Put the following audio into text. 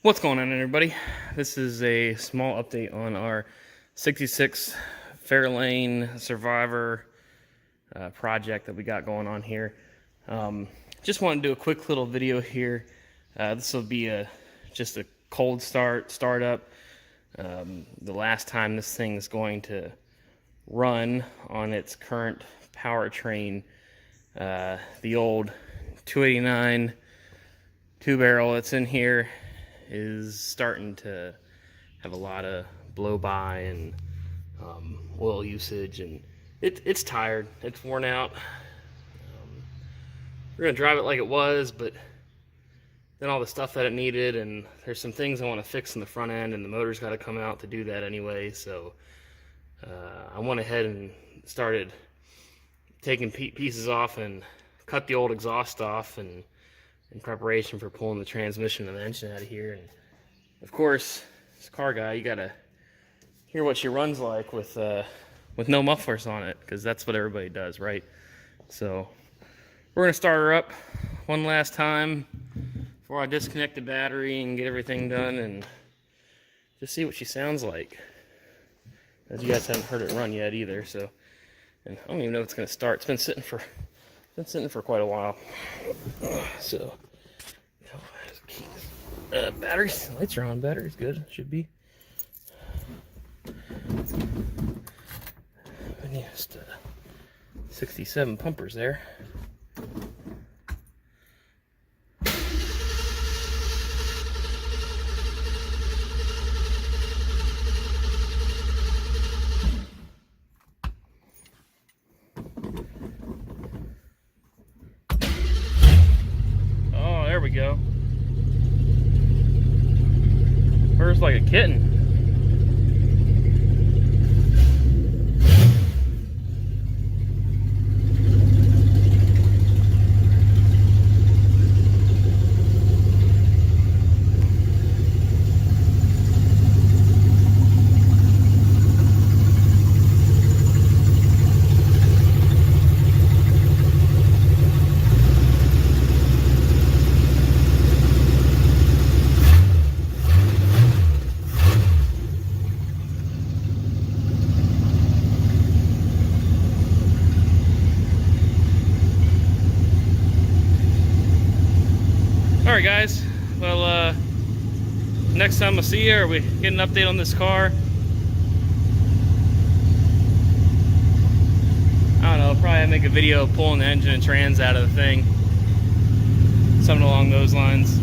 What's going on, everybody? This is a small update on our 66 Fairlane Survivor project that we got going on here. Just want to do a quick little video here. This will be just a cold startup. The last time this thing is going to run on its current powertrain, the old 289 2-barrel that's in here is starting to have a lot of blow by and oil usage, and it's tired, it's worn out. We're gonna drive it like it was, but then all the stuff that it needed, and there's some things I want to fix in the front end, and the motor's got to come out to do that anyway. So I went ahead and started taking pieces off and cut the old exhaust off, and in preparation for pulling the transmission and the engine out of here. And of course, as a car guy, you gotta hear what she runs like with no mufflers on it, because that's what everybody does, right? So we're gonna start her up one last time before I disconnect the battery and get everything done, and just see what she sounds like, as you guys haven't heard it run yet either. So, and I don't even know if it's gonna start. It's been sitting for quite a while. So, batteries, lights are on. Batteries good, should be. And just 67 pumpers there. There we go. Purrs like a kitten. Alright guys, well next time I see you, or we get an update on this car, I don't know, probably make a video pulling the engine and trans out of the thing, something along those lines.